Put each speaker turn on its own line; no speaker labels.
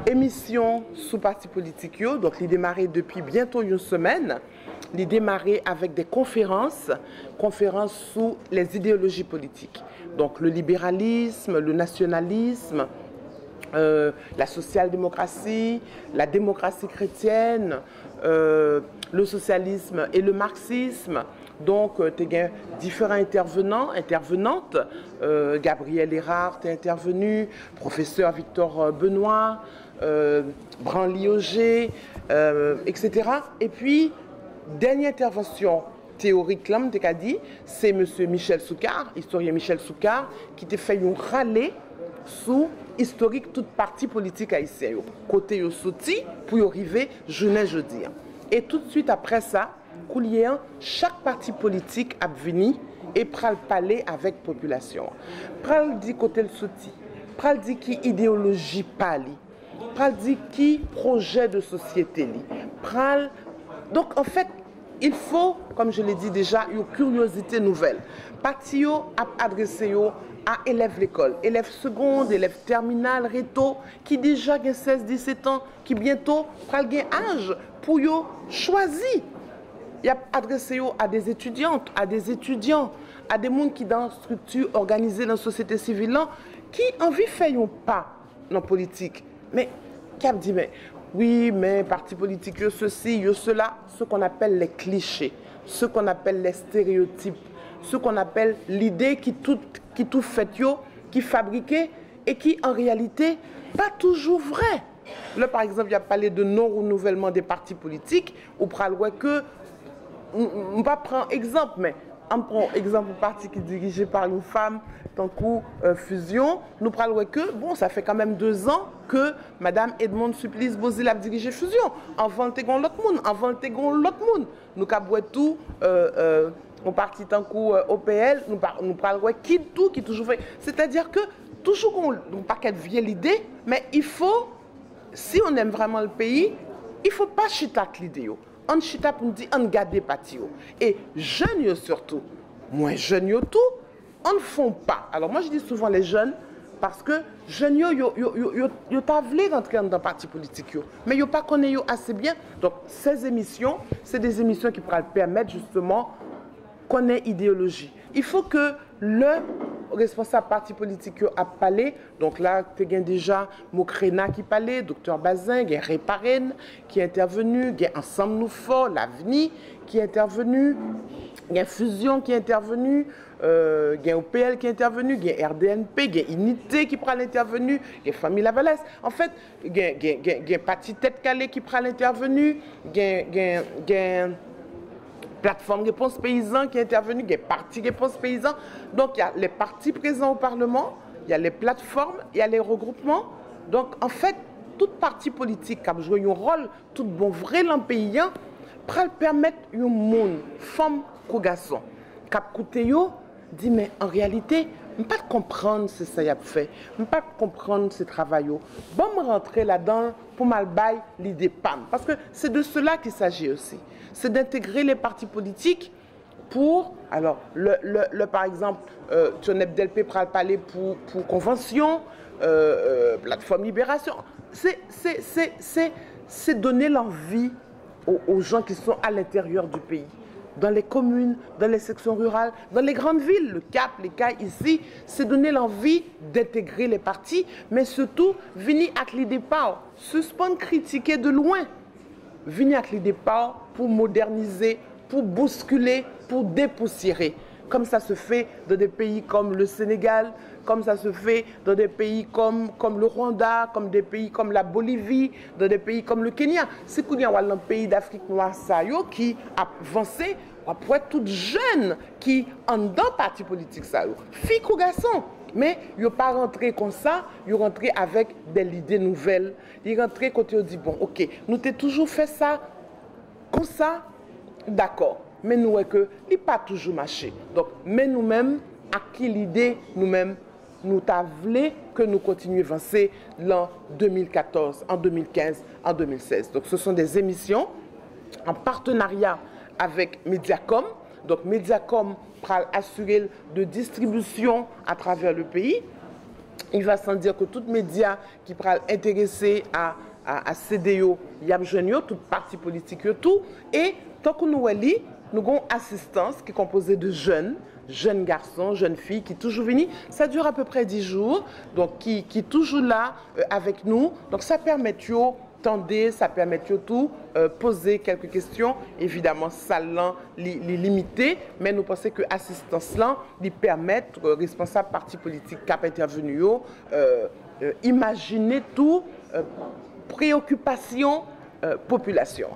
émission sous parti politique, donc il démarré depuis bientôt une semaine. Il démarré avec des conférences sous les idéologies politiques. Donc le libéralisme, le nationalisme, la social-démocratie, la démocratie chrétienne, le socialisme et le marxisme. Donc, tu as différents intervenantes. Gabriel Erard est intervenu, professeur Victor Benoît, Branly Auger, etc. Et puis, dernière intervention théorique, là, tu as dit, c'est M. Michel Soucar, historien Michel Soucar, qui t'a fait un râler sous historique toute partie politique haïtienne. Côté yo sauti pour y arriver jeudi. Et tout de suite après ça, chaque parti politique a venu et pral parler avec population. Pral dit côté le sauti, pral dit qui idéologie pali, pral dit qui projet de société li, pral. Donc en fait, il faut, comme je l'ai dit déjà, une curiosité nouvelle. Parti yo a adressé yo à élèves l'école, élèves secondes, élèves terminales, réto, qui déjà ont 16-17 ans, qui bientôt pral gen âge pour yo choisir. Il a adressé à des étudiantes, à des étudiants, à des gens qui dans une structure organisée dans la société civile, qui ont envie de faire un pas dans la politique. Mais, qui a dit, mais, oui, mais parti politique, ceci, cela, ce qu'on appelle les clichés, ce qu'on appelle les stéréotypes, ce qu'on appelle l'idée qui tout fait, qui fabriquée et qui en réalité pas toujours vrai. Là, par exemple, il a parlé de non-renouvellement des partis politiques, ou que on va prendre exemple, mais on prend exemple parti qui est dirigé par une femme, tant coup Fusion, nous parlons que, bon, ça fait quand même 2 ans que Madame Edmond Supplice Bozil a dirigé Fusion. Avant, l'autre monde. Nous avons tout, on partit tant coup OPL, nous parlons qui toujours fait. C'est-à-dire que, toujours, on pas qu'elle vieille l'idée, mais il faut, si on aime vraiment le pays, il ne faut pas chiter avec l'idée. On chita pour nous dire, on garde parti. Et jeunes surtout, moins jeunes tout, on ne font pas. Alors moi je dis souvent les jeunes, parce que jeunes yo ta vle rentrer dans le parti politique, mais yo pas connaît assez bien. Donc ces émissions, c'est des émissions qui pourraient permettre justement connaître idéologie. Il faut que le responsable parti politique a parlé. Donc là, tu as déjà Mokrena qui parlait, Dr Bazin, il y a Réparène qui est intervenu, il y a Ensemble Nous Fort, l'Avenir qui est intervenu, il y a Fusion qui est intervenu, il y a OPL qui est intervenu, il y a RDNP, il y a Unité qui prend l'intervenu, il y a Famille Lavalès. En fait, il y a Parti Tête Calais qui prend l'intervenu, il y a plateforme réponse paysan qui est intervenue, il y a parti réponse paysan. Donc il y a les partis présents au Parlement, il y a les plateformes, il y a les regroupements. Donc en fait, toute parti politique qui a joué un rôle, tout bon vrai dans le pays, pour permettre à un monde, femme ou garçon, qui a coûté, dit mais en réalité, je ne peux pas comprendre ce que ça a fait, je ne peux pas comprendre ce travail. Bon, me rentrer là-dedans pour m'albailler l'idée PAM. Parce que c'est de cela qu'il s'agit aussi. C'est d'intégrer les partis politiques pour, alors, par exemple, Tionep Delpé pral parler pour convention, plateforme libération. C'est donner l'envie aux gens qui sont à l'intérieur du pays, dans les communes, dans les sections rurales, dans les grandes villes, le Cap, les CAI ici, c'est donner l'envie d'intégrer les partis, mais surtout, venir avec l'idée pas, suspendre, critiquer de loin, venir avec l'idée pas pour moderniser, pour bousculer, pour dépoussiérer. Comme ça se fait dans des pays comme le Sénégal, comme ça se fait dans des pays comme le Rwanda, comme des pays comme la Bolivie, dans des pays comme le Kenya. C'est qu'il y a un pays d'Afrique noire qui a avancé, pour être tout jeune, qui en dans parti politique, fille ou garçon. Mais ils ne sont pas rentrés comme ça, ils sont rentrés avec des idées nouvelles. Ils sont rentrés quand ils ont dit, bon, ok, nous avons toujours fait ça, comme ça, d'accord. Mais nous, que il n'a pas toujours marché. Donc, mais nous-mêmes, à qui l'idée, nous-mêmes, nous voulons que nous continuions à avancer en 2014, en 2015, en 2016. Donc, ce sont des émissions en partenariat avec Mediacom. Donc, Mediacom va assurer de distribution à travers le pays. Il va sans dire que tout média qui pourra intéresser à CDO, il y a besoin tout parti politique, tout. Et tant que nous avons une assistance qui est composée de jeunes garçons, jeunes filles qui toujours venus. Ça dure à peu près 10 jours, donc qui toujours là avec nous. Donc ça permet de tendre, ça permet de tout poser quelques questions. Évidemment, ça les limiter, mais nous pensons que l'assistance là, lui permettre aux responsables partis politiques qui ont intervenu, imaginer tout préoccupation population.